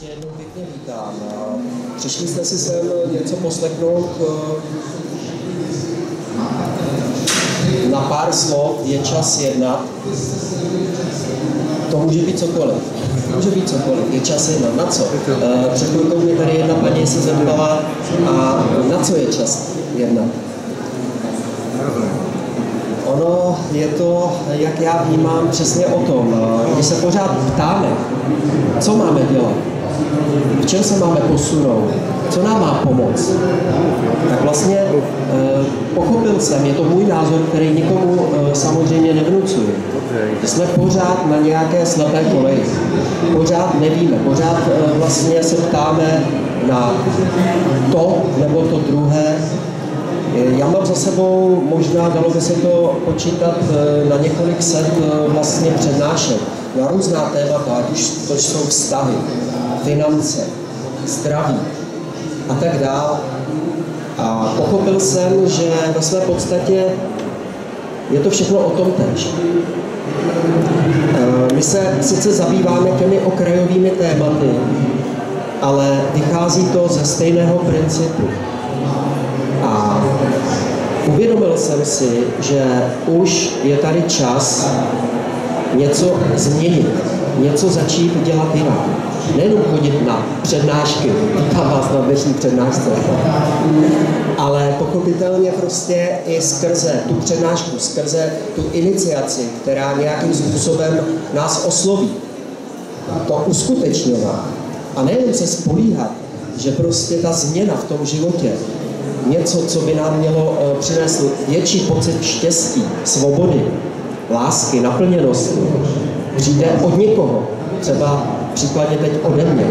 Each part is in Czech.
Ještě jednou pěkně vítám. Přišli jste si sem něco poslechnout na pár slov, je čas jednat. To může být cokoliv. Je čas jednat. Na co? Před chvilkou mě tady jedna paní se zeptala, a na co je čas jednat? Ono je to, jak já vnímám, přesně o tom. Když se pořád ptáme, co máme dělat, v čem se máme posunout, co nám má pomoct, tak vlastně pochopil jsem, je to můj názor, který nikomu samozřejmě nevnucuji. Jsme pořád na nějaké slepé koleji. Pořád nevíme, pořád vlastně se ptáme na to nebo to druhé. Já mám za sebou, možná dalo by se to počítat na několik set vlastně přednášek na různá témata, ať už to jsou vztahy, finance, zdraví a tak dále. A pochopil jsem, že ve své podstatě je to všechno o tom též. My se sice zabýváme těmi okrajovými tématy, ale vychází to ze stejného principu. A uvědomil jsem si, že už je tady čas něco změnit, něco začít dělat jinak. Nejenom chodit na přednášky, vítám vás na dnešní přednášce, ale pochopitelně prostě i skrze tu přednášku, skrze tu iniciaci, která nějakým způsobem nás osloví, to uskutečňovat a nejen se spolíhat, že prostě ta změna v tom životě, něco, co by nám mělo přinést větší pocit štěstí, svobody, lásky, naplněnosti, přijde od někoho, třeba příkladně teď ode mě.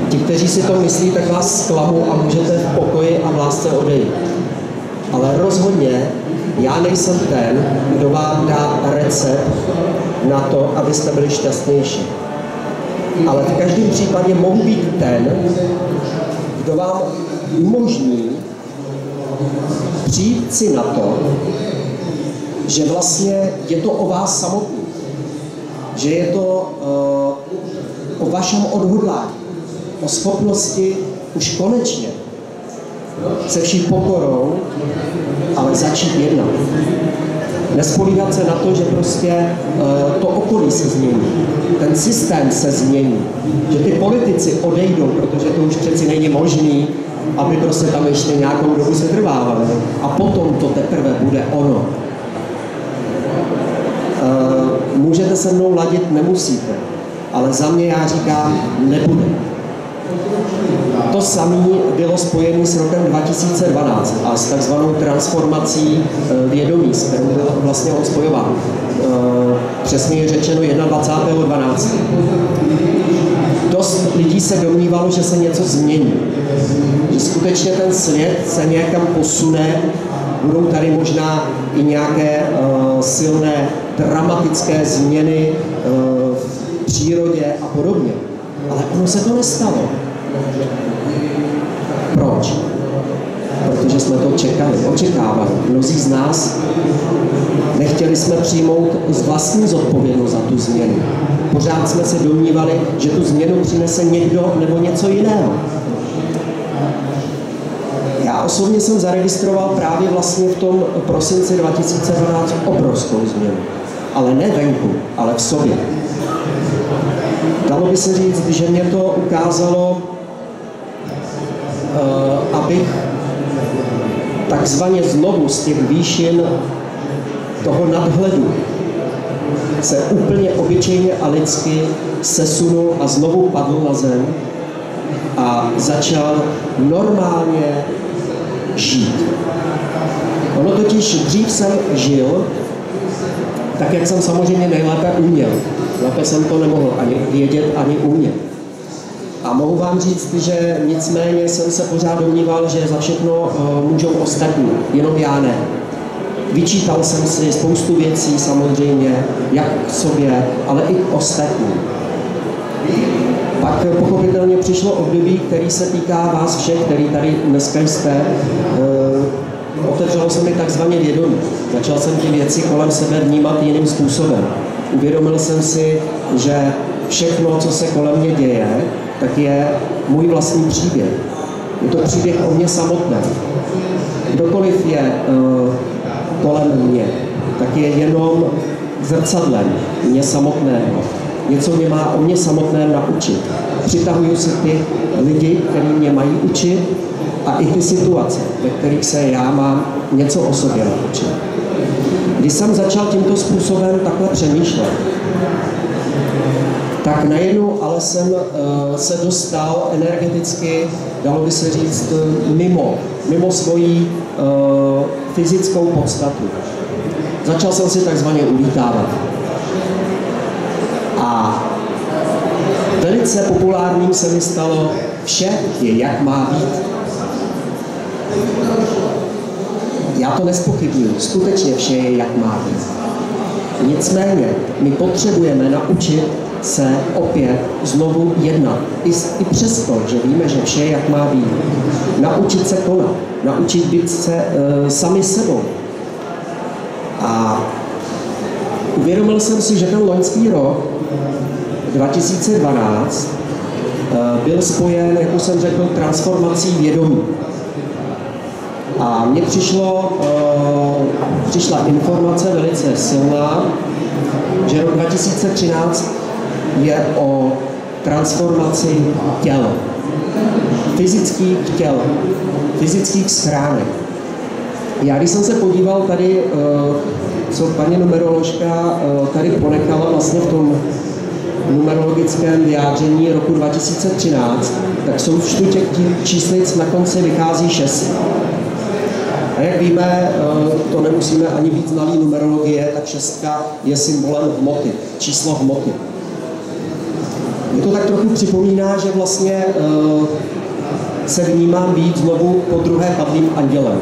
Ti, kteří si to myslí, tak vás zklamu a můžete v pokoji a v lásce odejít. Ale rozhodně já nejsem ten, kdo vám dá recept na to, abyste byli šťastnější. Ale v každém případě mohu být ten, kdo vám umožní přijít si na to, že vlastně je to o vás samotný, že je to o vašem odhodlání, o schopnosti už konečně se vší pokorou, ale začít jednat. Nespolíhat se na to, že prostě to okolí se změní, ten systém se změní, že ty politici odejdou, protože to už přeci není možný, aby prostě tam ještě nějakou dobu se trvávali. A potom to teprve bude ono. Můžete se mnou ladit, nemusíte, ale za mě já říkám, nebude. To samé bylo spojené s rokem 2012 a s takzvanou transformací vědomí, s kterou byl vlastně on spojován. Přesně je řečeno 21.12. Dost lidí se domnívalo, že se něco změní. Že skutečně ten svět se někam posune, budou tady možná i nějaké silné dramatické změny v přírodě a podobně. Ale ono se to nestalo. Proč? Protože jsme to očekávali. Mnozí z nás nechtěli jsme přijmout z vlastní zodpovědnost za tu změnu. Pořád jsme se domnívali, že tu změnu přinese někdo nebo něco jiného. Já osobně jsem zaregistroval právě vlastně v tom prosinci 2012 obrovskou změnu. Ale ne venku, ale v sobě. Dalo by se říct, že mě to ukázalo, abych takzvaně znovu z těch výšin toho nadhledu se úplně obyčejně a lidsky sesunul a znovu padl na zem a začal normálně žít. Ono totiž dřív jsem žil tak, jak jsem samozřejmě nejlépe uměl. Lépe jsem to nemohl ani vědět, ani umět. A mohu vám říct, že nicméně jsem se pořád domníval, že za všechno můžou ostatní, jenom já ne. Vyčítal jsem si spoustu věcí samozřejmě, jak k sobě, ale i k ostatním. Pak pochopitelně přišlo období, který se týká vás všech, který tady dneska jste. Otevřelo se mi takzvaně vědomí. Začal jsem ty věci kolem sebe vnímat jiným způsobem. Uvědomil jsem si, že všechno, co se kolem mě děje, tak je můj vlastní příběh. Je to příběh o mně samotném. Kdokoliv je kolem mě, tak je jenom zrcadlem mě samotného. Něco mě má o mě samotném naučit. Přitahuju si ty lidi, kteří mě mají učit, a i ty situace, ve kterých se já mám něco o sobě naučit. Když jsem začal tímto způsobem takhle přemýšlet, tak najednou ale jsem se dostal energeticky, dalo by se říct, mimo svoji fyzickou podstatu. Začal jsem si takzvaně ulítávat. A velice populárním se mi stalo: vše je, jak má být. Já to nezpochybnuju, skutečně vše je, jak má být. Nicméně my potřebujeme naučit se opět znovu jednat. I přesto, že víme, že vše je, jak má být. Naučit se konat, naučit být se sami sebou. A uvědomil jsem si, že ten loňský rok 2012 byl spojen, jak už jsem řekl, transformací vědomí. A mně přišla informace velice silná, že rok 2013 je o transformaci těl. Fyzických těl, fyzických schránek. Já když jsem se podíval tady, co paní numeroložka tady ponechala vlastně v tom numerologickém vyjádření roku 2013, tak součtu těch číslic na konci vychází 6. A jak víme, to nemusíme ani být znalý numerologie, tak 6 je symbolem hmoty, číslo hmoty. Mě to tak trochu připomíná, že vlastně se vnímám být znovu po druhé padlým andělem,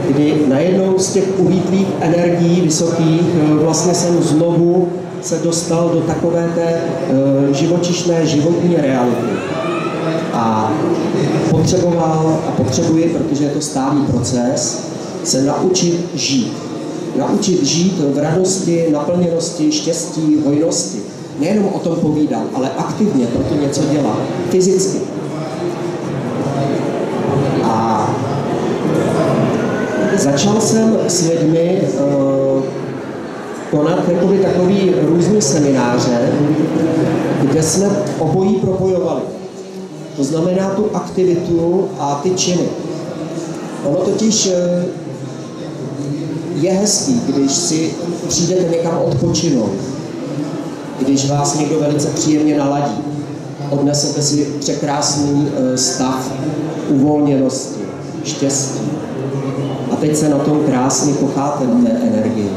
kdy najednou z těch uvítlých energií vysokých vlastně jsem znovu se dostal do takové té živočišné životní reality. A potřebuji, protože je to stálý proces, se naučit žít. Naučit žít v radosti, naplněnosti, štěstí, hojnosti. Nejenom o tom povídat, ale aktivně proto něco dělat. Fyzicky. A začal jsem s lidmi konat jakoby takový různý semináře, kde jsme obojí propojovali. To znamená tu aktivitu a ty činy. Ono totiž je hezký, když si přijdete někam odpočinout, když vás někdo velice příjemně naladí, odnesete si překrásný stav uvolněnosti, štěstí. A teď se na tom krásně kocháte na té energii.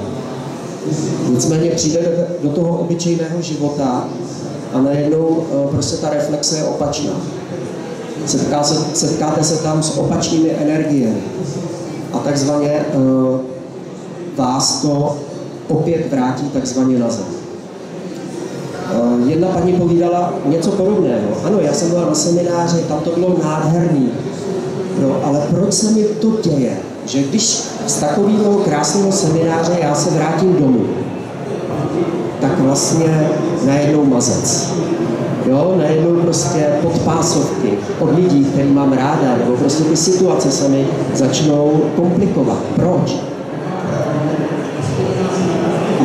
Nicméně přijdete do toho obyčejného života a najednou prostě ta reflexe je opačná. Setkáte se tam s opačnými energiemi a takzvaně vás to opět vrátí takzvaně na zem. Jedna paní povídala něco podobného. Ano, já jsem byla na semináři, tam to bylo nádherný. No, ale proč se mi to děje? Že když z takového krásného semináře já se vrátím domů, tak vlastně najednou mazec. Jo, najednou prostě podpásovky od lidí, který mám ráda, nebo prostě ty situace se mi začnou komplikovat. Proč?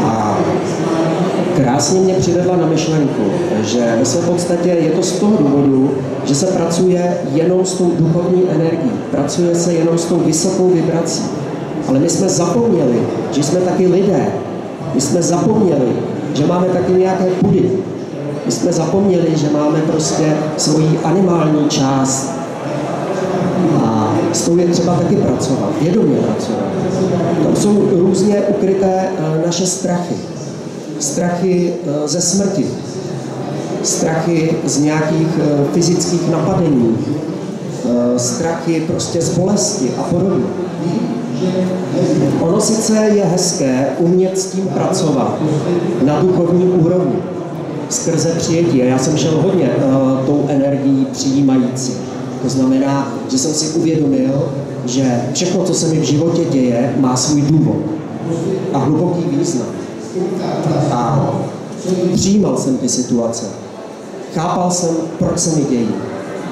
A krásně mě přivedla na myšlenku, že ve své podstatě je to z toho důvodu, že se pracuje jenom s tou duchovní energií, pracuje se jenom s tou vysokou vibrací. Ale my jsme zapomněli, že jsme taky lidé. My jsme zapomněli, že máme taky nějaké pudy. My jsme zapomněli, že máme prostě svoji animální část. A s tou je třeba taky pracovat, vědomě pracovat. Tam jsou různě ukryté naše strachy. Strachy ze smrti. Strachy z nějakých fyzických napadení. Strachy prostě z bolesti a podobně. Ono sice je hezké umět s tím pracovat na duchovní úrovni, skrze přijetí. A já jsem šel hodně tou energií přijímající. To znamená, že jsem si uvědomil, že všechno, co se mi v životě děje, má svůj důvod a hluboký význam. A přijímal jsem ty situace. Chápal jsem, proč se mi dějí.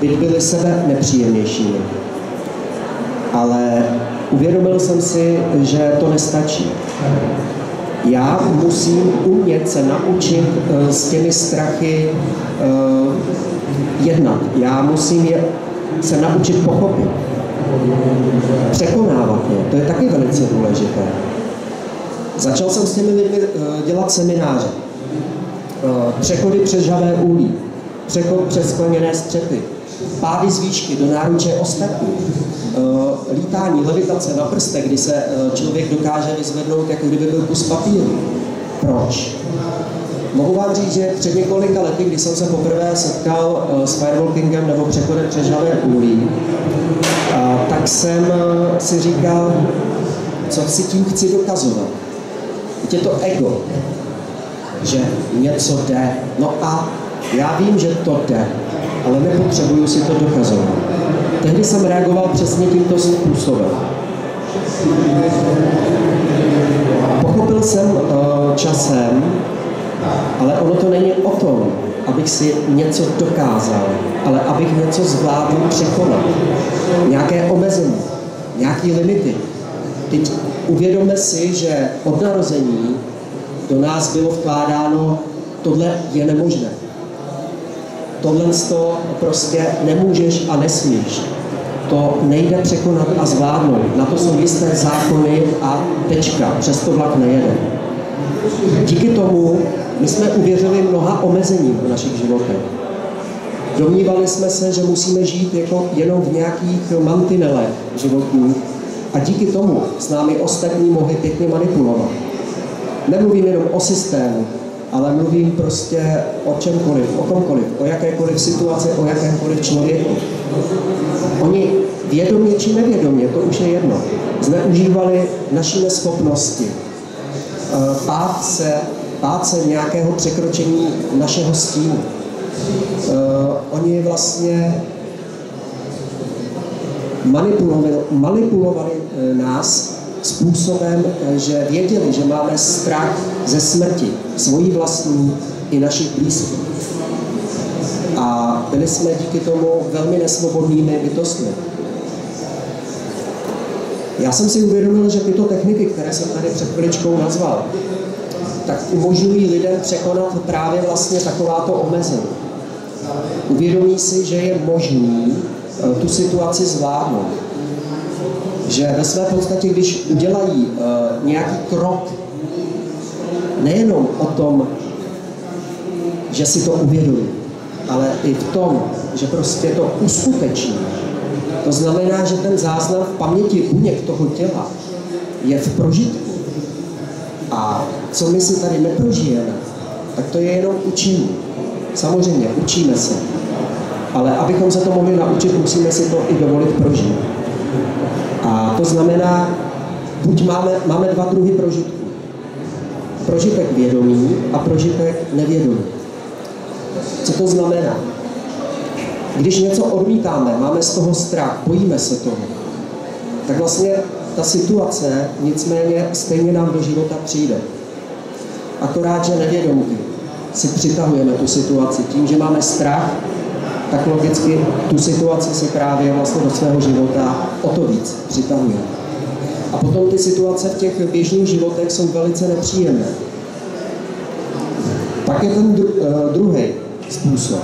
Byť byly sebe nepříjemnějšími. Ale uvědomil jsem si, že to nestačí. Já musím umět se naučit s těmi strachy jednat. Já musím je se naučit pochopit. Překonávat je. To je taky velice důležité. Začal jsem s těmi lidmi dělat semináře. Přechody přes žhavé úlí, přechod přes skleněné střepy, pády z výšky do náruče ostatních, lítání, levitace na prstech, kdy se člověk dokáže vyzvednout, jako kdyby byl kus papíru. Proč? Mohu vám říct, že před několika lety, když jsem se poprvé setkal s firewalkingem nebo přechodem přes žhavé úlí, tak jsem si říkal, co si tím chci dokazovat. Je to ego, že něco jde. No a já vím, že to jde, ale nepotřebuju si to dokazovat. Tehdy jsem reagoval přesně tímto způsobem. Pochopil jsem časem, ale ono to není o tom, abych si něco dokázal, ale abych něco zvládl překonat. Nějaké omezení, nějaké limity. Teď uvědomme si, že od narození do nás bylo vkládáno, tohle je nemožné. Tohle to prostě nemůžeš a nesmíš. To nejde překonat a zvládnout. Na to jsou jisté zákony a tečka. Přesto vlak nejede. Díky tomu my jsme uvěřili mnoha omezením v našich životech. Domnívali jsme se, že musíme žít jako jenom v nějakých mantinelech životních a díky tomu s námi ostatní mohli pěkně manipulovat. Nemluvím jenom o systému, ale mluvím prostě o čemkoliv, o komkoliv, o jakékoliv situaci, o jakémkoliv člověku. Oni vědomě či nevědomě, to už je jedno, zneužívali naši neschopnosti, bát se nějakého překročení našeho stínu. Oni vlastně manipulovali nás způsobem, že věděli, že máme strach ze smrti, svojí vlastní i našich blízkých. A byli jsme díky tomu velmi nesvobodnými bytostmi. Já jsem si uvědomil, že tyto techniky, které jsem tady před chviličkou nazval, tak umožňují lidem překonat právě vlastně takováto omezení. Uvědomí si, že je možný tu situaci zvládnout. Že ve své podstatě, když udělají nějaký krok, nejenom o tom, že si to uvědomí, ale i v tom, že prostě to uskuteční. To znamená, že ten záznam v paměti buněk toho těla je v prožitku. A co my si tady neprožijeme, tak to je jenom učení. Samozřejmě, učíme se. Ale abychom se to mohli naučit, musíme si to i dovolit prožít. A to znamená, buď máme dva druhy prožitků. Prožitek vědomí a prožitek nevědomí. Co to znamená? Když něco odmítáme, máme z toho strach, bojíme se toho, tak vlastně ta situace nicméně stejně nám do života přijde. Akorát, že nevědomky si přitahujeme tu situaci. Tím, že máme strach, tak logicky tu situaci si právě vlastně do svého života o to víc přitahujeme. A potom ty situace v těch běžných životech jsou velice nepříjemné. Pak je ten druhý způsob.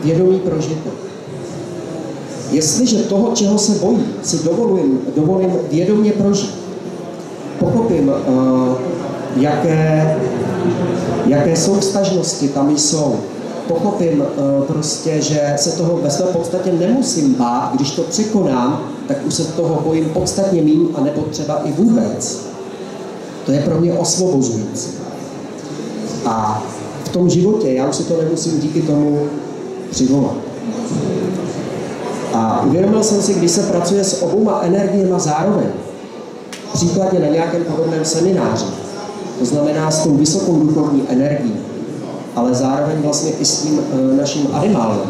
Vědomý prožitek. Jestliže toho, čeho se bojím, si dovolím vědomě prožít, pochopím, jaké souvztažnosti tam jsou, pochopím prostě, že se toho ve své podstatě nemusím bát, když to překonám, tak už se toho bojím podstatně míň a nebo třeba i vůbec. To je pro mě osvobozující. A v tom životě já už si to nemusím díky tomu přivolat. A uvědomil jsem si, když se pracuje s obouma energiemi zároveň, příkladně na nějakém podobném semináři, to znamená s tou vysokou duchovní energií, ale zároveň vlastně i s tím naším animálem,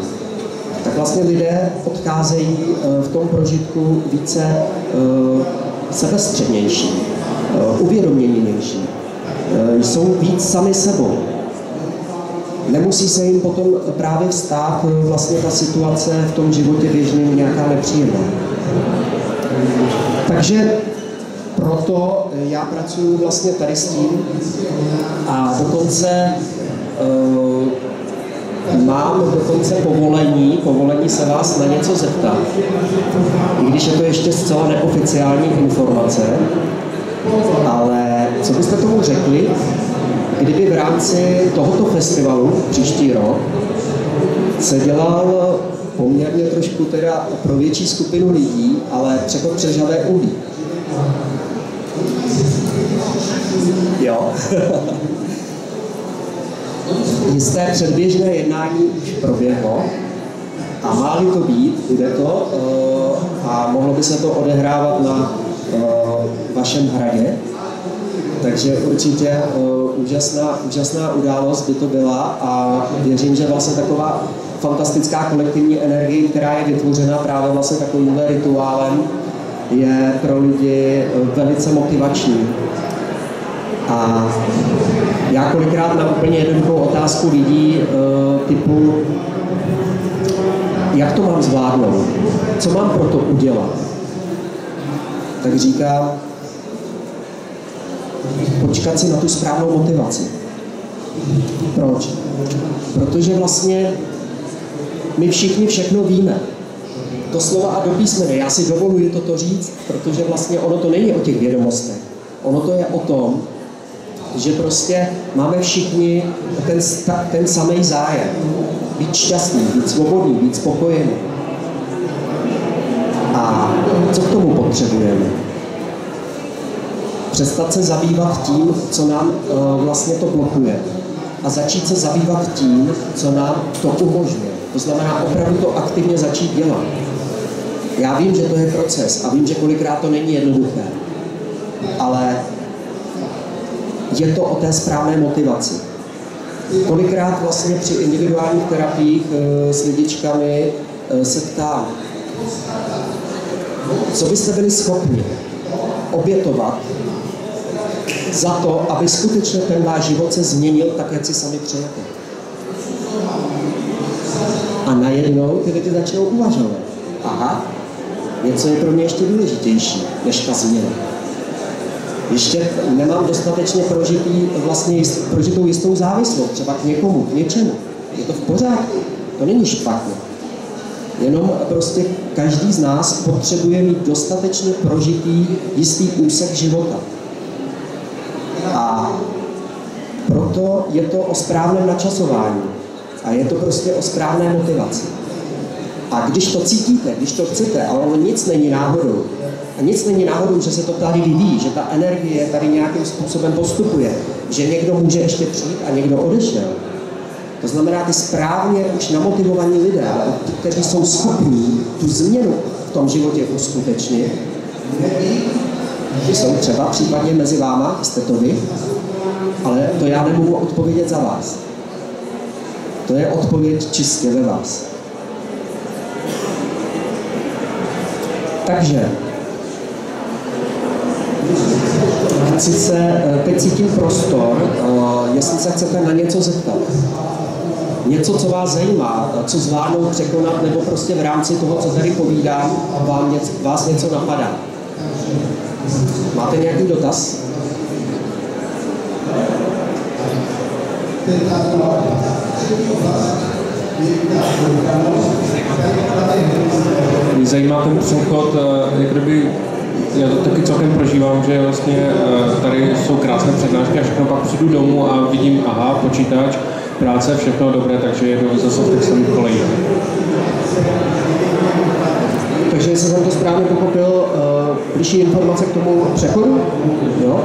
tak vlastně lidé odcházejí v tom prožitku více sebestřednější, uvědoměnější, jsou víc sami sebou. nemusí se jim potom právě vstát vlastně ta situace v tom životě běžným nějaká nepříjemná. Takže proto já pracuji vlastně tady s tím a dokonce mám dokonce povolení se vás na něco zeptat, i když je to ještě zcela neoficiální informace, ale co byste tomu řekli, kdyby v rámci tohoto festivalu příští rok se dělal poměrně trošku teda pro větší skupinu lidí, ale přechod přes žhavé uhlí. Jo. Jisté předběžné jednání už proběhlo a má-li to být, bude to a mohlo by se to odehrávat na vašem hradě. Takže určitě úžasná událost by to byla a věřím, že vlastně taková fantastická kolektivní energie, která je vytvořena právě vlastně takovýmhle rituálem, je pro lidi velice motivační. A já kolikrát na úplně jednoduchou otázku lidí typu, jak to mám zvládnout, co mám pro to udělat, tak říkám, počkat si na tu správnou motivaci. Proč? Protože vlastně my všichni všechno víme. Do slova a do písmene. Já si dovoluji toto říct, protože vlastně ono to není o těch vědomostech. Ono to je o tom, že prostě máme všichni ten samý zájem. Být šťastný, být svobodný, být spokojený. A co k tomu potřebujeme? Přestat se zabývat tím, co nám vlastně to blokuje. A začít se zabývat tím, co nám to umožňuje. To znamená opravdu to aktivně začít dělat. Já vím, že to je proces a vím, že kolikrát to není jednoduché. Ale je to o té správné motivaci. Kolikrát vlastně při individuálních terapiích s lidičkami se ptám, co byste byli schopni obětovat za to, aby skutečně ten váš život se změnil tak, jak si sami přejete. A najednou ty lidi začnou uvažovat. Aha, něco je pro mě ještě důležitější, než ta změna. Ještě nemám dostatečně prožitou jistou závislost, třeba k někomu, k něčemu. Je to v pořádku, to není špatně. Jenom prostě každý z nás potřebuje mít dostatečně prožitý jistý úsek života. A proto je to o správném načasování. A je to prostě o správné motivaci. A když to cítíte, když to chcete, ale ono nic není náhodou. A nic není náhodou, že se to tady vyvíjí, že ta energie tady nějakým způsobem postupuje, že někdo může ještě přijít a někdo odešel. To znamená, ty správně už namotivovaní lidé, kteří jsou schopní tu změnu v tom životě uskutečnit, jsou třeba případně mezi váma, jste to vy, ale to já nemohu odpovědět za vás. To je odpověď čistě ve vás. Takže teď cítím prostor, jestli se chcete na něco zeptat. Něco, co vás zajímá, co zvládnout překonat, nebo prostě v rámci toho, co tady povídám, vás něco napadá. Máte nějaký dotaz? Mě zajímá ten přechod, jak kdyby, já to taky celkem prožívám, že vlastně tady jsou krásné přednášky a všechno, pak přijdu domů a vidím, aha, počítač, práce, všechno dobré, takže jedu zase v těch samých kolejích. Takže jestli jsem to správně pochopil, blížší informace k tomu přechodu? Jo?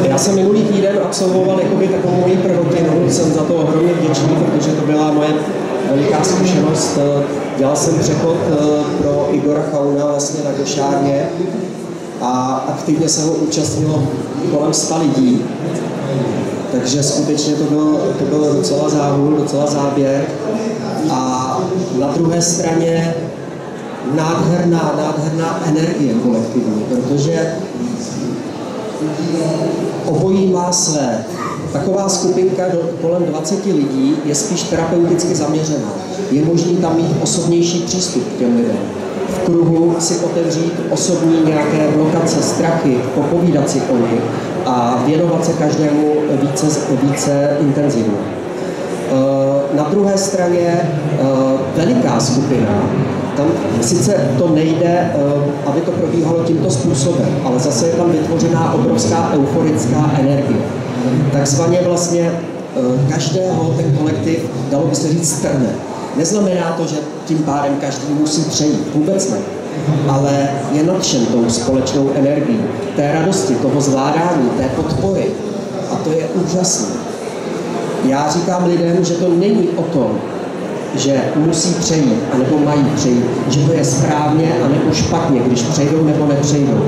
Já jsem minulý týden absolvoval jakoby takovou moji prvotinu, jsem za to ohromně vděčný, protože to byla moje veliká zkušenost. Dělal jsem přechod pro Igora Chauna vlastně na Košárně a aktivně se ho účastnilo kolem 100 lidí. Takže skutečně to byl docela záhul, docela záběr. A na druhé straně nádherná energie kolektivní, protože obojí má své. Taková skupinka kolem 20 lidí je spíš terapeuticky zaměřená. Je možný tam mít osobnější přístup k těm lidem. V kruhu si otevřít osobní nějaké blokace, strachy, popovídat si o nich a věnovat se každému více intenzivně. Na druhé straně veliká skupina, tam sice to nejde, aby to probíhalo tímto způsobem, ale zase je tam vytvořená obrovská euforická energie. Takzvaně vlastně každého ten kolektiv, dalo by se říct, strne. Neznamená to, že tím pádem každý musí přejít, vůbec ne, ale je nadšen tou společnou energií, té radosti, toho zvládání, té podpory a to je úžasné. Já říkám lidem, že to není o tom, že musí přejít, anebo mají přejít, že to je správně, anebo špatně, když přejdou nebo nepřejdou.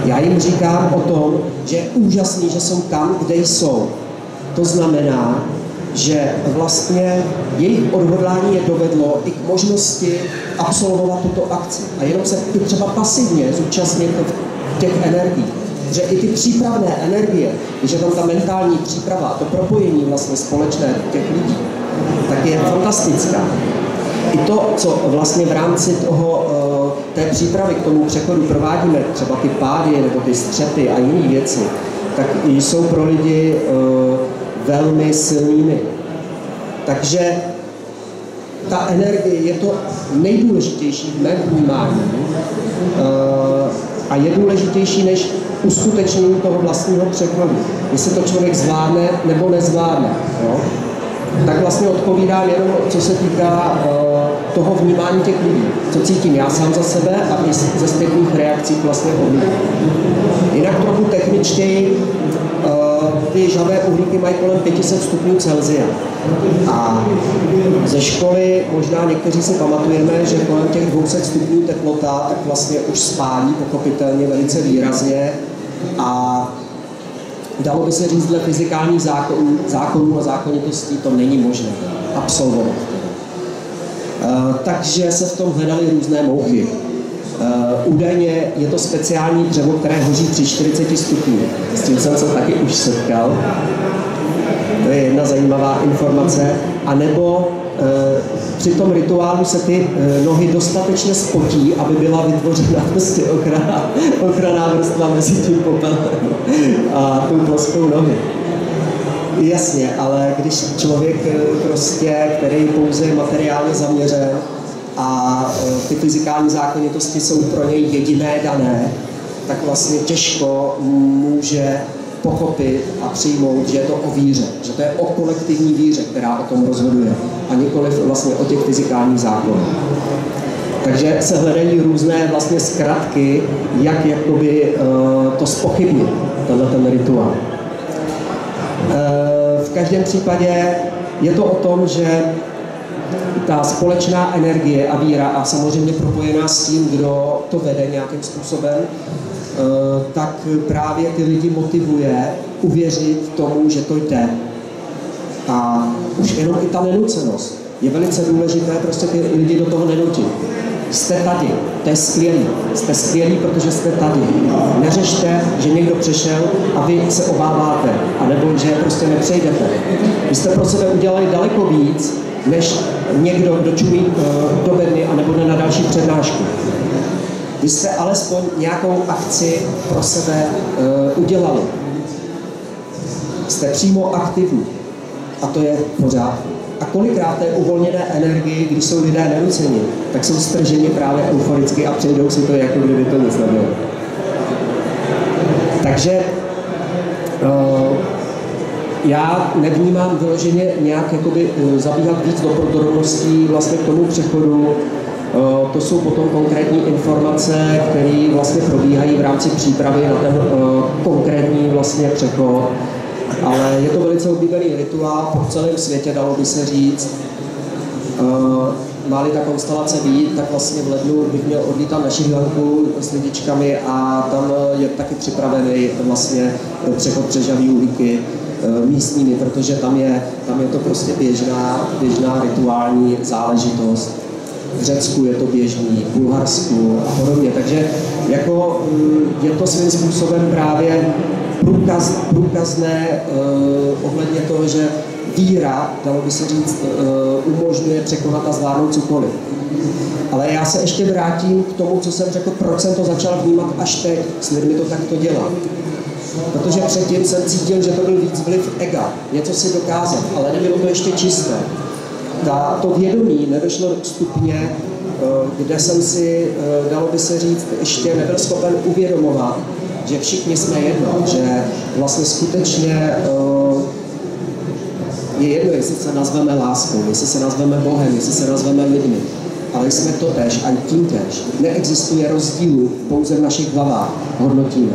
Já jim říkám o tom, že je úžasný, že jsou tam, kde jsou. To znamená, že vlastně jejich odhodlání je dovedlo i k možnosti absolvovat tuto akci. A jenom se i třeba pasivně zúčastnit těch energií. Že i ty přípravné energie, když je tam ta mentální příprava, to propojení vlastně společné těch lidí, tak je fantastická. I to, co vlastně v rámci té přípravy k tomu přechodu provádíme, třeba ty pády nebo ty střety a jiné věci, tak jsou pro lidi velmi silnými. Takže ta energie je to nejdůležitější v mém vnímání a je důležitější než uskutečnění toho vlastního přechodu. Jestli to člověk zvládne nebo nezvládne. Jo? Tak vlastně odpovídám jenom, co se týká toho vnímání těch lidí. Co cítím já sám za sebe a i ze zpětných reakcí vlastně od lidí. Jinak trochu techničtěji, ty žhavé uhlíky mají kolem 500 stupňů Celsia. A ze školy možná někteří si pamatujeme, že kolem těch 200 stupňů teplota tak vlastně už spálí pochopitelně velice výrazně a dalo by se říct, dle fyzikálních zákonů a zákonitostí to není možné absolvovat. Takže se v tom hledaly různé mouchy. Údajně je to speciální dřevo, které hoří při 40 stupňů. S tím jsem se taky už setkal. To je jedna zajímavá informace. A nebo při tom rituálu se ty nohy dostatečně spotí, aby byla vytvořena prostě ochranná vrstva mezi tím popelem a tou ploskou nohy. Jasně, ale když člověk prostě, který pouze je materiálně zaměřen a ty fyzikální zákonitosti jsou pro něj jediné dané, tak vlastně těžko může pochopit a přijmout, že je to o víře, že to je o kolektivní víře, která o tom rozhoduje, a nikoliv vlastně o těch fyzikálních zákonech. Takže se hledají různé vlastně zkratky, jak jakoby to zpochybnit, ten rituál. V každém případě je to o tom, že ta společná energie a víra a samozřejmě propojená s tím, kdo to vede nějakým způsobem, tak právě ty lidi motivuje uvěřit tomu, že to jde. A už jenom i ta nenucenost je velice důležité, prostě ty lidi do toho nenutit. Jste tady, to je skvělý. Jste skvělí, protože jste tady. Neřešte, že někdo přešel a vy se obáváte, anebo že prostě nepřejdete. Vy jste pro sebe udělali daleko víc, než někdo, kdo čumí do bedny, anebo jde na další přednášku. Vy jste alespoň nějakou akci pro sebe udělali. Jste přímo aktivní. A to je pořád. A kolikrát té uvolněné energie, když jsou lidé nenuceni, tak jsou strženi právě euforicky a přejdou si to, jako kdyby to nic nebylo. Takže já nevnímám vyloženě nějak jakoby zabíhat víc do podrobností vlastně k tomu přechodu. To jsou potom konkrétní informace, které vlastně probíhají v rámci přípravy na ten konkrétní vlastně přechod. Ale je to velice oblíbený rituál po celém světě, dalo by se říct. Má-li ta konstelace být, tak vlastně v lednu bych měl odlítat na Srí Lanku s lidičkami a tam je taky připravený vlastně přechod přes žhavé uhlíky místními, protože tam je to prostě běžná rituální záležitost. v Řecku je to běžný, v Bulharsku a podobně. Takže jako je to svým způsobem právě průkazné ohledně toho, že víra, dalo by se říct, umožňuje překonat a zvládnout cokoliv. Ale já se ještě vrátím k tomu, co jsem řekl, proč jsem to začal vnímat až teď. S lidmi to takto dělám. Protože předtím jsem cítil, že to byl víc vliv ega, něco si dokázat, ale nebylo to ještě čisté. To vědomí nedošlo do stupně, kde jsem si, dalo by se říct, ještě nebyl schopen uvědomovat, že všichni jsme jedno, že vlastně skutečně je jedno, jestli se nazveme láskou, jestli se nazveme Bohem, jestli se nazveme lidmi, ale jsme to též a tím též. Neexistuje rozdílu, pouze v našich hlavách hodnotíme.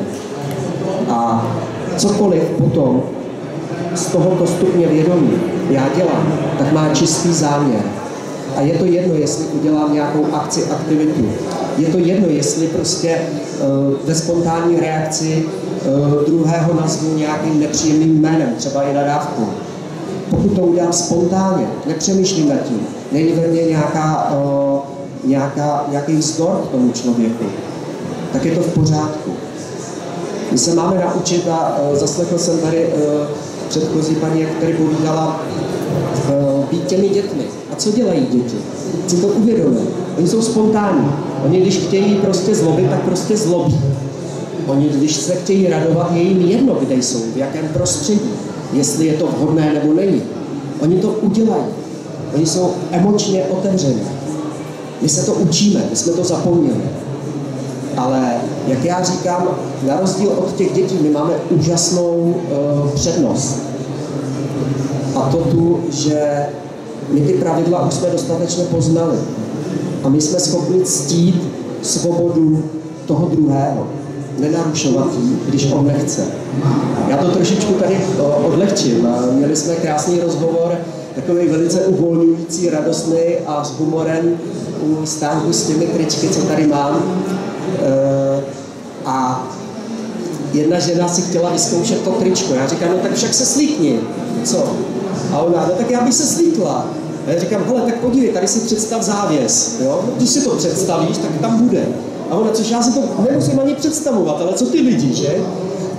A cokoliv potom z tohoto stupně vědomí já dělám, tak má čistý záměr. A je to jedno, jestli udělám nějakou akci, aktivitu. Je to jedno, jestli prostě ve spontánní reakci druhého nazvu nějakým nepříjemným jménem, třeba i nadávkou. Pokud to udělám spontánně, nepřemýšlím nad tím, není ve mně nějaký vzdor k tomu člověku, tak je to v pořádku. My se máme naučit, a zaslechl jsem tady předchozí paní, jak tady povídala, být těmi dětmi. A co dělají děti? Si to uvědomí. Oni jsou spontánní. Oni, když chtějí prostě zlobit, tak prostě zlobí. Oni, když se chtějí radovat, je jim jedno, kde jsou, v jakém prostředí, jestli je to vhodné nebo není. Oni to udělají. Oni jsou emočně otevření. My se to učíme, my jsme to zapomněli. Ale, jak já říkám, na rozdíl od těch dětí, my máme úžasnou přednost. A to tu, že my ty pravidla už jsme dostatečně poznali. A my jsme schopni ctít svobodu toho druhého. Nenarušovat ji, když on nechce. Já to trošičku tady odlehčím. Měli jsme krásný rozhovor, takový velice uvolňující, radostný a s humorem u stánku s těmi tričky, co tady mám. A jedna žena si chtěla vyzkoušet to tričko. Já říkám, no tak však se slíkni. Co? A ona, no tak já bych se slíkla. A já říkám, hele, tak podívej, tady si představ závěs. Jo? Když si to představíš, tak tam bude. A ona, což já si to nemusím ani představovat, ale co ty lidi, že?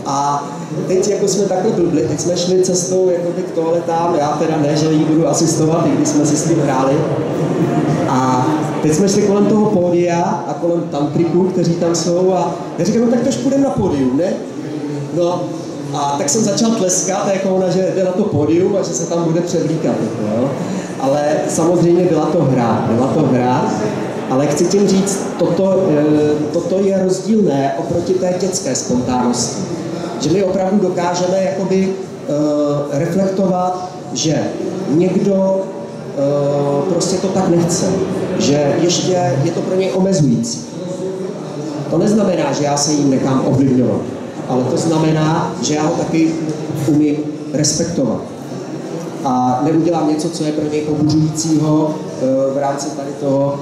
A teď jako jsme takhle blbli, teď jsme šli cestou jakoby k toaletám, já teda ne, že jí budu asistovat, i když jsme si s tím hráli. A teď jsme šli kolem toho pódia a kolem tantriků, kteří tam jsou a já říkám, no tak tož půjdeme na pódium, ne? No a tak jsem začal tleskat, jako ona, že jde na to pódium a že se tam bude převlíkat, jo? Ale samozřejmě byla to hra, ale chci tím říct, toto je rozdílné oproti té dětské spontánnosti. Že my opravdu dokážeme jakoby reflektovat, že někdo prostě to tak nechce, že ještě je to pro něj omezující. To neznamená, že já se jim nechám ovlivňovat, ale to znamená, že já ho taky umím respektovat. A neudělám něco, co je pro něj pobuřujícího v rámci tady toho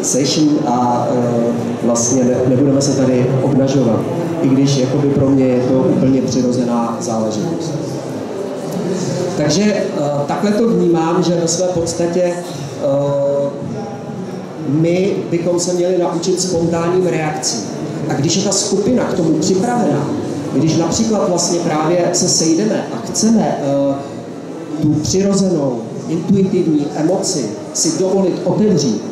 session a vlastně nebudeme se tady obnažovat, i když jakoby pro mě je to úplně přirozená záležitost. Takže takhle to vnímám, že ve své podstatě my bychom se měli naučit spontánním reakcím. A když je ta skupina k tomu připravená, když například vlastně právě se sejdeme a chceme tu přirozenou, intuitivní emoci si dovolit otevřít,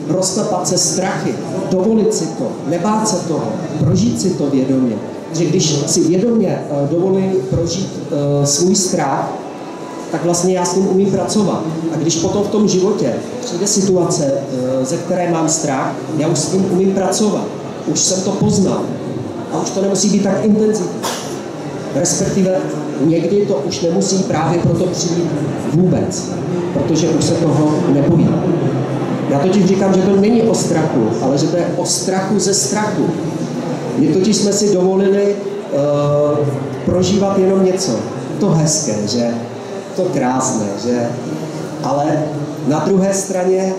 roztapat se strachy, dovolit si to, nebát se toho, prožít si to vědomě. Že když si vědomě dovolím prožít svůj strach, tak vlastně já s ním umím pracovat. A když potom v tom životě přijde situace, ze které mám strach, já už s tím umím pracovat. Už jsem to poznal. A už to nemusí být tak intenzivní. Respektive někdy to už nemusí právě proto přijít vůbec, protože už se toho nebojím. Já totiž říkám, že to není o strachu, ale že to je o strachu ze strachu. My totiž jsme si dovolili prožívat jenom něco. To hezké, že? To krásné, že? Ale na druhé straně,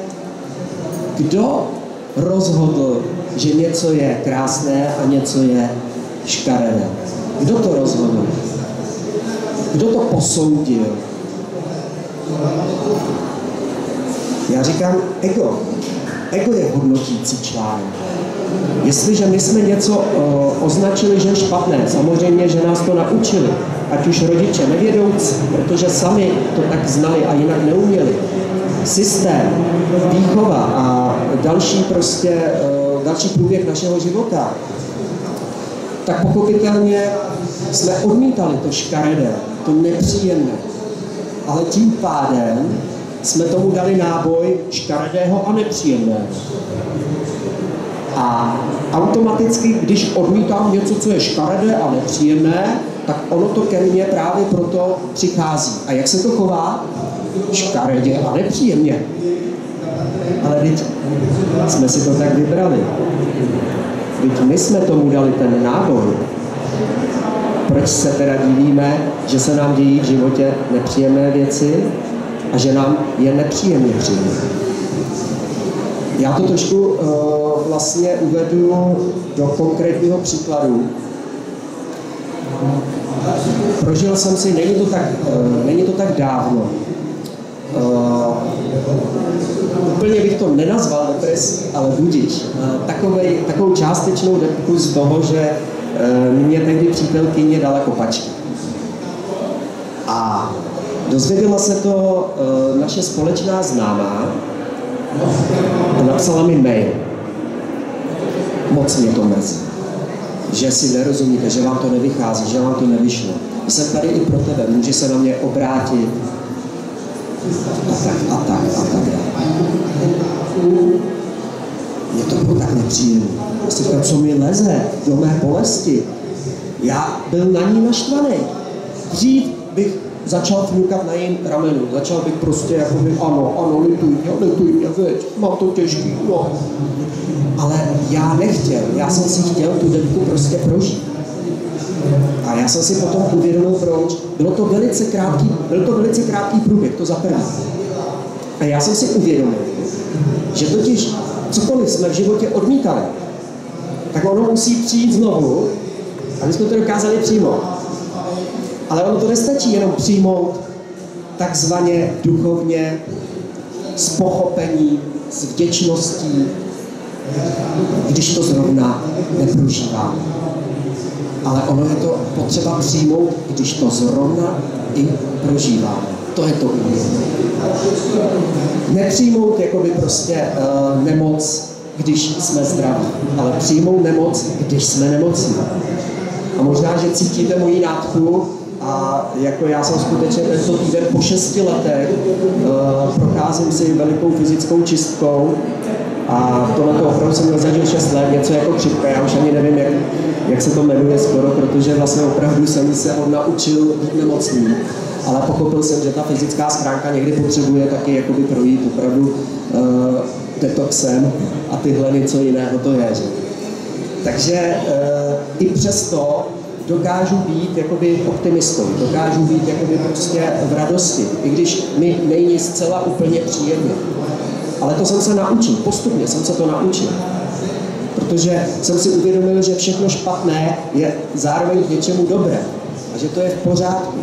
kdo rozhodl, že něco je krásné a něco je škaredé? Kdo to rozhodl? Kdo to posoudil? Já říkám ego. Ego je hodnotící článek. Jestliže my jsme něco označili, že je špatné, samozřejmě, že nás to naučili, ať už rodiče nevědoucí, protože sami to tak znali a jinak neuměli. Systém, výchova a další průběh našeho života, tak pochopitelně jsme odmítali to škaredé, to nepříjemné. Ale tím pádem jsme tomu dali náboj škaredého a nepříjemného. A automaticky, když odmítám něco, co je škaredé a nepříjemné, tak ono to ke mně právě proto přichází. A jak se to chová? Škaredě a nepříjemně. Ale teď jsme si to tak vybrali. Teď my jsme tomu dali ten náboj. Proč se teda divíme, že se nám dějí v životě nepříjemné věci a že nám je nepříjemně příjemné? Já to trošku vlastně uvedu do konkrétního příkladu. Prožil jsem si, není to tak dávno, úplně bych to nenazval depresí, ale budiž. Takovou částečnou depku z toho, že mě tehdy přítelkyně dala kopačky. A dozvěděla se to naše společná známá a napsala mi mail. Moc mě to mrzí, že si nerozumíte, že vám to nevychází, že vám to nevyšlo. Jsem tady i pro tebe, může se na mě obrátit a tak dále. Je to bylo tak nepříjemné. Já si říkám, co mi leze do mé bolesti. Já byl na ní naštvaný. Dřív bych začal fňukat na jejím ramenu. Začal bych prostě jakoby, ano, lituj mě, veď, mám to těžký, no. Ale já nechtěl, já jsem si chtěl tu debku prostě prožít. A já jsem si potom uvědomil, proč. Byl to velice krátký průběh, to za prvé. A já jsem si uvědomil, že totiž cokoliv jsme v životě odmítali, tak ono musí přijít znovu, aby jsme to dokázali přijmout. Ale ono to nestačí jenom přijmout takzvaně duchovně, s pochopením, s vděčností, když to zrovna neprožíváme. Ale ono je to potřeba přijmout, když to zrovna i prožíváme. To je to úmění. Nepřijmout jakoby prostě nemoc, když jsme zdraví, ale přijmout nemoc, když jsme nemocní. A možná, že cítíte moji nádchu, a jako já jsem skutečně tento týden po 6 letech procházím si velikou fyzickou čistkou a tohle opravdu jsem měl zažil 6 let, něco jako chřipka, já už ani nevím, jak se to jmenuje skoro, protože vlastně opravdu jsem se naučil být nemocný, ale pochopil jsem, že ta fyzická stránka někdy potřebuje taky jakoby projít opravdu detoxem a tyhle něco jiného to je. Že? Takže i přesto dokážu být jakoby optimistou, dokážu být jakoby prostě v radosti, i když mi není zcela úplně příjemně. Ale to jsem se naučil, postupně jsem se to naučil. Protože jsem si uvědomil, že všechno špatné je zároveň k něčemu dobré a že to je v pořádku.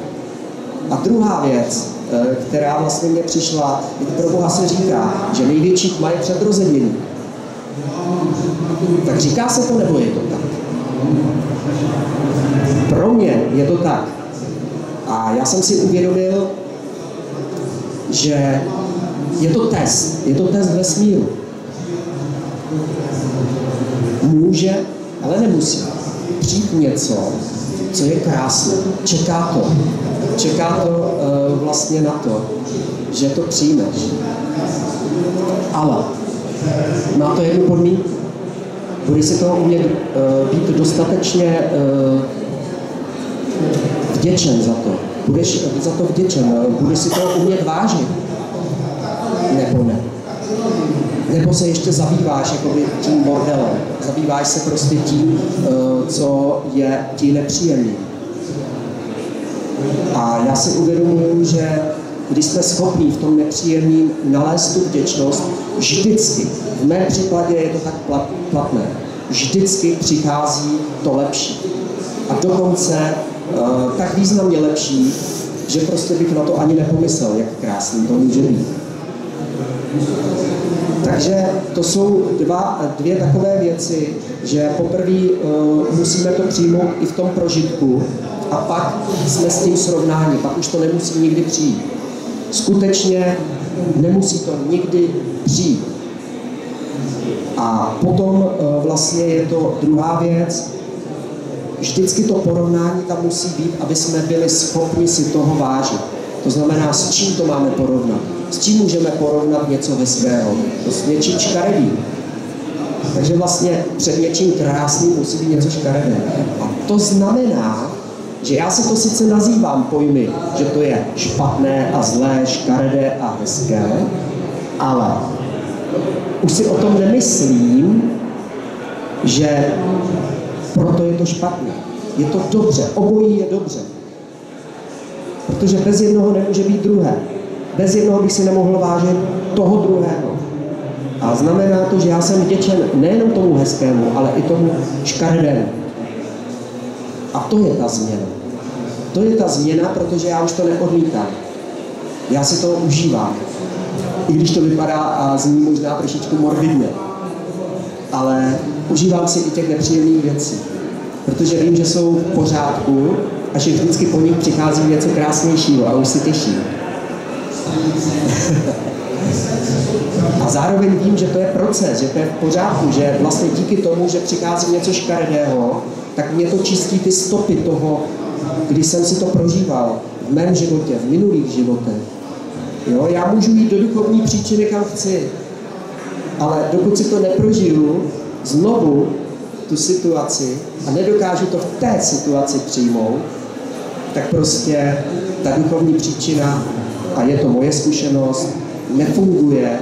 A druhá věc, která vlastně mě přišla, pro Boha se říká, že největší tma je před rozeněním. Tak říká se to, nebo je to tak? Pro mě je to tak. A já jsem si uvědomil, že je to test vesmíru. Může, ale nemusí přijít něco, co je krásné. Čeká to vlastně na to, že to přijmeš. Ale má to jednu podmínku. Budeš si toho umět být dostatečně vděčen za to. Budeš za to vděčen. Budeš si toho umět vážit. Nebo ne. Nebo se ještě zabýváš jakoby tím bordelem. Zabýváš se prostě tím, co je ti nepříjemný. A já si uvědomuji, že když jsme schopni v tom nepříjemným nalézt tu vděčnost, vždycky, v mém případě je to tak platné, vždycky přichází to lepší. A dokonce tak významně lepší, že prostě bych na to ani nepomyslel, jak krásný to může být. Takže to jsou dvě takové věci, že poprvé musíme to přijmout i v tom prožitku a pak jsme s tím srovnáni, pak už to nemusí nikdy přijít. Skutečně nemusí to nikdy přijít. A potom vlastně je to druhá věc, vždycky to porovnání tam musí být, aby jsme byli schopni si toho vážit. To znamená, s čím to máme porovnat. S čím můžeme porovnat něco hezkého? To s něčím škaredým. Takže vlastně před něčím krásným musí být něco škaredé. A to znamená, že já si to sice nazývám pojmy, že to je špatné a zlé, škaredé a hezké, ale už si o tom nemyslím, že proto je to špatné. Je to dobře, obojí je dobře. Protože bez jednoho nemůže být druhé. Bez jednoho bych si nemohl vážit toho druhého. A znamená to, že já jsem vděčen nejenom tomu hezkému, ale i tomu škaredému. A to je ta změna. To je ta změna, protože já už to neodmítám. Já si to užívám. I když to vypadá a zní možná trošičku morbidně. Ale užívám si i těch nepříjemných věcí. Protože vím, že jsou v pořádku a že vždycky po nich přichází něco krásnějšího a už se těším. A zároveň vím, že to je proces, že to je v pořádku, že vlastně díky tomu, že přichází něco škaredého, tak mě to čistí ty stopy toho, kdy jsem si to prožíval v mém životě, v minulých životech. Jo, já můžu jít do duchovní příčiny, kam chci, ale dokud si to neprožiju znovu, tu situaci, a nedokážu to v té situaci přijmout, tak prostě ta duchovní příčina, a je to moje zkušenost, nefunguje,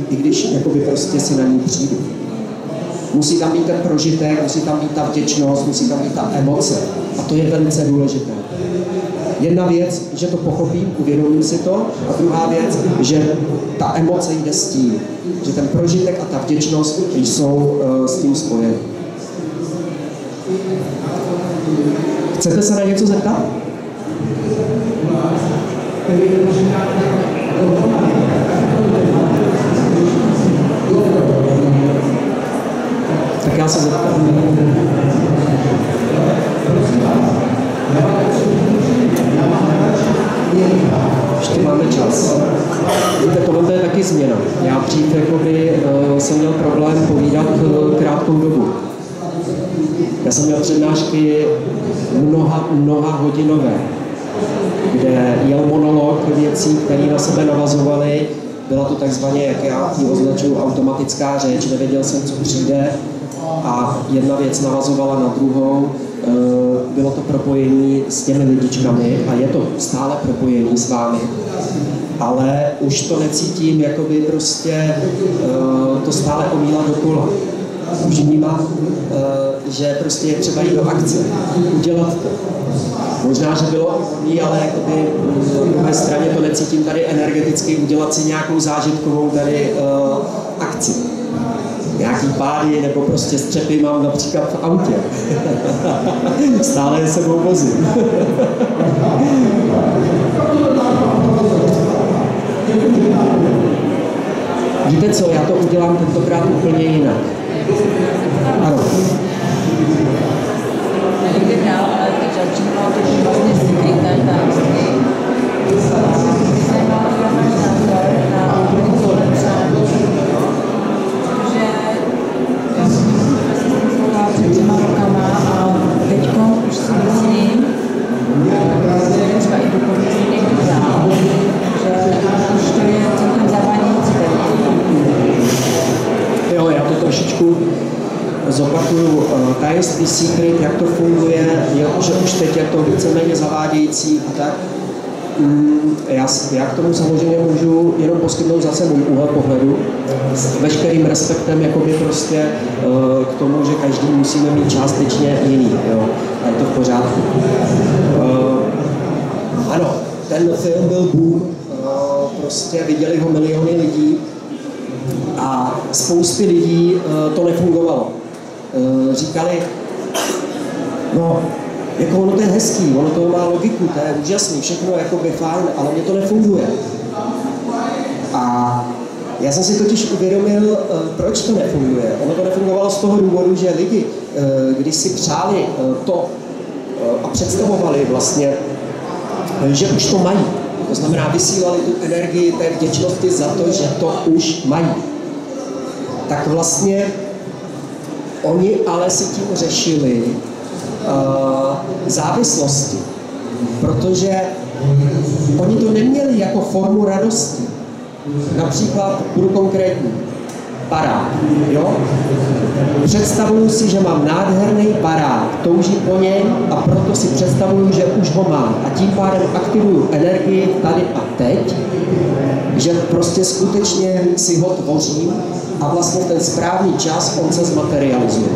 i když jakoby prostě si na ní přijdu. Musí tam být ten prožitek, musí tam být ta vděčnost, musí tam být ta emoce. A to je velice důležité. Jedna věc, že to pochopím, uvědomím si to, a druhá věc, že ta emoce jde s tím, že ten prožitek a ta vděčnost jsou s tím spojeny. Chcete se na něco zeptat? Tak já se zeptám. Ještě máme čas. Víte, tohle je taky změna. Já dřív jsem měl problém povídat krátkou dobu. Já jsem měl přednášky mnoha hodinové, kde jel monolog věcí, které na sebe navazovaly. Byla to takzvaně, jak já ji označuju, automatická řeč, nevěděl jsem, co přijde, a jedna věc navazovala na druhou. Bylo to propojení s těmi lidičkami a je to stále propojení s vámi. Ale už to necítím, jakoby prostě to stále omílá dokola. Už vnímám, že prostě je třeba jít do akce, udělat to. Možná, že bylo hodný, ale jakoby na druhé straně to necítím tady energeticky, udělat si nějakou zážitkovou tady akci. Nějaký pády nebo prostě střepy mám například v autě. Stále je sebou vozím. Víte co, já to udělám tentokrát úplně jinak. Ano. Nejde dál, ale teď začínalo to, že vlastně skryté tajemství. Zajímalo to váš názor na koncepce, protože já jsem mluvila před 3 rokama a teďko už si myslím, že třeba i duchovní někdo dál, že už to je celkem zavádějící. Jo, já to trošičku zopakuju. Tajemství secret, jak to funguje, že už teď je to víceméně zavádějící a tak. Já k tomu samozřejmě můžu jenom poskytnout zase můj úhel pohledu s veškerým respektem jakoby prostě k tomu, že každý musíme mít částečně jiný, jo? A je to v pořádku. Ano, ten film byl boom, prostě viděli ho miliony lidí a spousty lidí to nefungovalo. Říkali, no, jako ono to je hezký, ono to má logiku, to je úžasný, všechno jakoby fajn, ale mně to nefunguje. A Já jsem si totiž uvědomil, proč to nefunguje. Ono to nefungovalo z toho důvodu, že lidi, když si přáli to a představovali vlastně, že už to mají, to znamená vysílali tu energii té vděčnosti za to, že to už mají, tak vlastně oni ale si tím řešili závislosti, protože oni to neměli jako formu radosti. Například, budu konkrétní, barák, jo? Představuju si, že mám nádherný barák, toužím po něm a proto si představuju, že už ho mám. A tím pádem aktivuju energii tady a teď, že prostě skutečně si ho tvořím a vlastně ten správný čas on se zmaterializuje.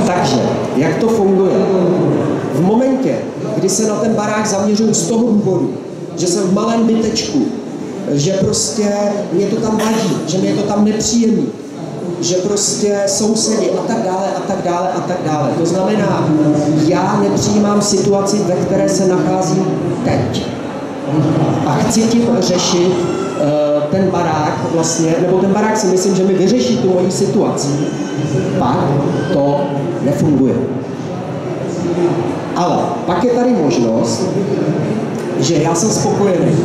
Takže, jak to funguje? V momentě, kdy se na ten barák zaměřuju z toho důvodu, že jsem v malém bytečku, že prostě mě to tam vadí, že mě to tam nepříjemný, že prostě sousedi a tak dále, a tak dále, a tak dále. To znamená, já nepřijímám situaci, ve které se nacházím teď. A chci tím řešit ten barák vlastně, nebo ten barák si myslím, že mi vyřeší tu moji situaci. Pak to nefunguje. Ale pak je tady možnost, že já jsem spokojený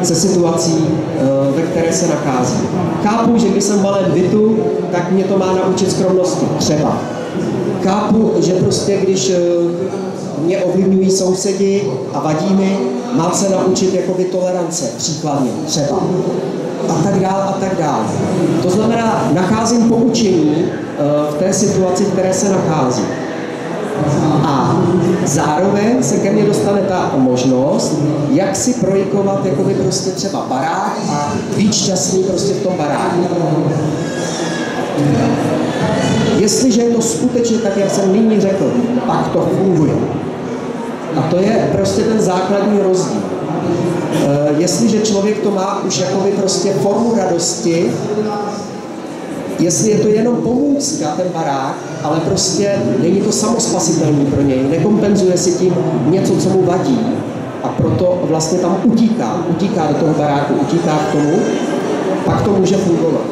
se situací, ve které se nacházím. Chápu, že když jsem v malém bytu, tak mě to má naučit skromnosti. Třeba. Chápu, že prostě když mě ovlivňují sousedi a vadí mi, mám se naučit jakoby tolerance, příkladně, třeba. A tak dále, a tak dále. To znamená, nacházím poučení v té situaci, v které se nacházím. A zároveň se ke mně dostane ta možnost, jak si projikovat jakoby prostě třeba barák a být šťastný prostě v tom baráku. Jestliže je to skutečně tak, jak jsem nyní řekl, pak to funguje. A to je prostě ten základní rozdíl. Jestliže člověk to má už jakoby prostě formu radosti, jestli je to jenom pomůcka, ten barák, ale prostě není to samospasitelný pro něj, nekompenzuje si tím něco, co mu vadí a proto vlastně tam utíká do toho baráku, utíká k tomu, pak to může fungovat.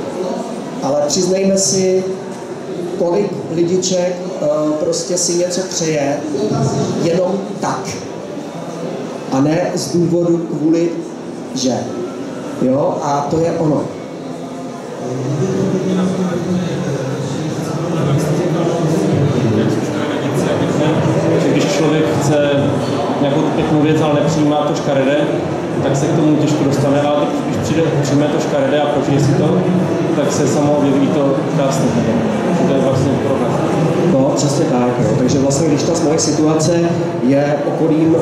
Ale přiznejme si, kolik lidiček prostě si něco přeje jenom tak a ne z důvodu kvůli, že. Jo, a to je ono. Když člověk chce nějakou pěknou věc, ale nepřijímá to škaredé, tak se k tomu těžko dostane, ale když přijme to škaredé a prožije si to, tak se samo objeví to krásné. To je vlastně problém. No, přesně tak. Jo. Takže vlastně, když ta moje situace je okolím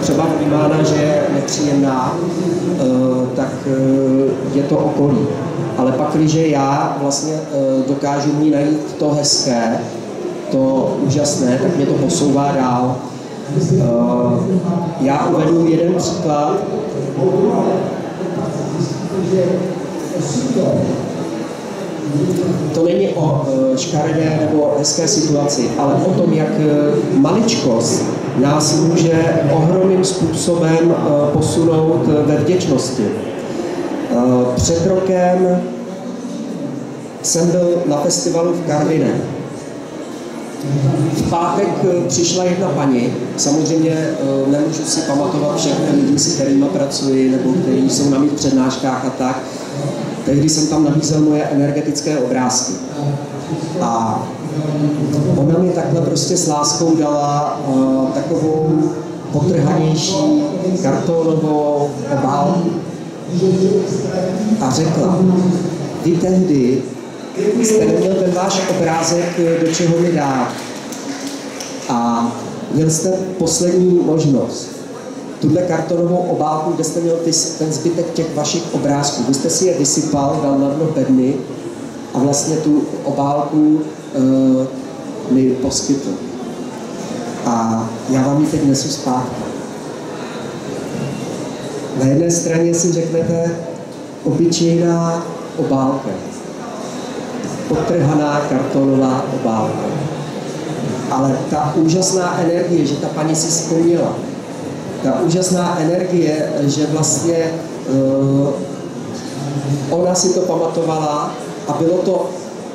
třeba vnímána, že je nepříjemná, tak je to okolí. Ale pak, když já vlastně dokážu v ní najít to hezké, to úžasné, tak mě to posouvá dál. Já uvedu jeden příklad. To není o škaredé nebo hezké situaci, ale o tom, jak maličkost nás může ohromným způsobem posunout ve vděčnosti. Před rokem jsem byl na festivalu v Karviné. V pátek přišla jedna paní, samozřejmě nemůžu si pamatovat všechny lidi, s kterými pracuji, nebo kteří jsou na mých přednáškách a tak. Tehdy jsem tam nabízel moje energetické obrázky. A ona mi takhle prostě s láskou dala takovou potrhanější kartonovou obálku. A řekla, vy tehdy jste neměl ten váš obrázek do čeho mi dát. A měl jste poslední možnost. Tuhle kartonovou obálku, kde jste měl ten zbytek těch vašich obrázků. Vy jste si je vysypal, dal na dno bedny a vlastně tu obálku mi poskytl. A já vám ji teď nesu zpátky. Na jedné straně si řeknete obyčejná obálka. Podtrhaná kartonová obálka. Ale ta úžasná energie, že ta paní si vzpomněla, ta úžasná energie, že vlastně ona si to pamatovala a bylo to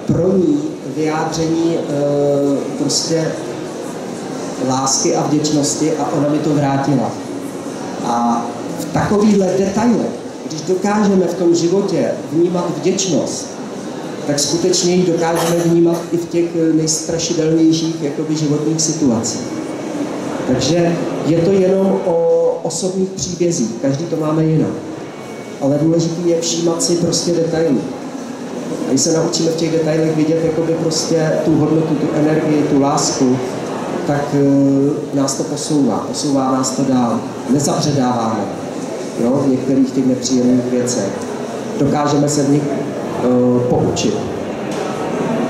pro ní vyjádření prostě lásky a vděčnosti a ona mi to vrátila. A v takovýchhle detailech, když dokážeme v tom životě vnímat vděčnost, tak skutečně ji dokážeme vnímat i v těch nejstrašidelnějších jakoby životních situacích. Takže je to jenom o osobních příbězích, každý to máme jinak. Ale důležité je všímat si prostě detaily. A když se naučíme v těch detailech vidět jakoby prostě tu hodnotu, tu energii, tu lásku, tak nás to posouvá nás to dál. Nezabředáváme, jo, v některých těch nepříjemných věcech. Dokážeme se v nich poučit.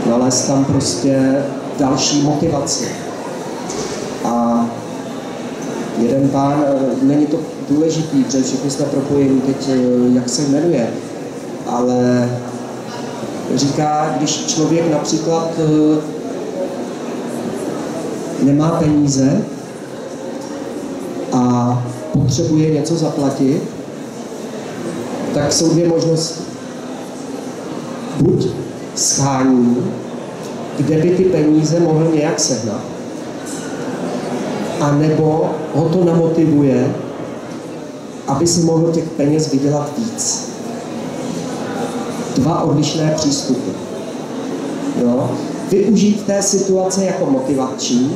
Nalézt tam prostě další motivaci. A jeden pán, není to důležitý, protože všichni jsme propojení teď, jak se jmenuje, ale říká, když člověk například nemá peníze a potřebuje něco zaplatit, tak jsou dvě možnosti. Buď schání, kde by ty peníze mohl nějak sehnat, a nebo ho to namotivuje, aby si mohl těch peněz vydělat víc. Dva odlišné přístupy. Jo? Využít té situace jako motivační,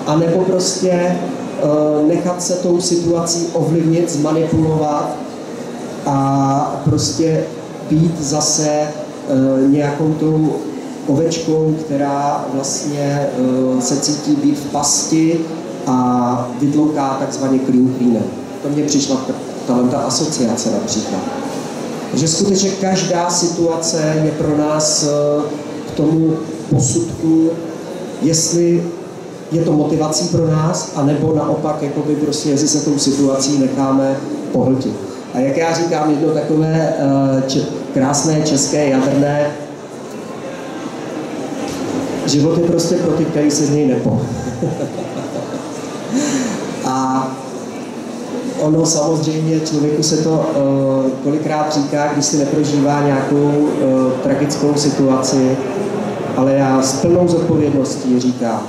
anebo prostě nechat se tou situací ovlivnit, zmanipulovat a prostě být zase nějakou tou ovečkou, která vlastně se cítí být v pasti a vytlouká takzvaně klínem. To mně přišla ta asociace například. Takže skutečně každá situace je pro nás k tomu posudku, jestli je to motivací pro nás, anebo naopak, jakoby prostě, jestli se tou situací necháme pohltit. A jak já říkám, jedno takové krásné české jadrné, život je prostě pro ty, který se z něj nepohne. A ono samozřejmě, člověku se to kolikrát říká, když si neprožívá nějakou tragickou situaci, ale já s plnou zodpovědností říkám,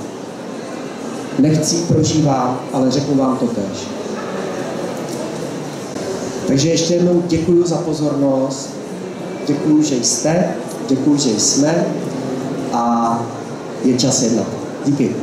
nechci prožívat, ale řeknu vám to též. Takže ještě jednou děkuji za pozornost, děkuji, že jste, děkuji, že jsme a je čas jednat. Díky.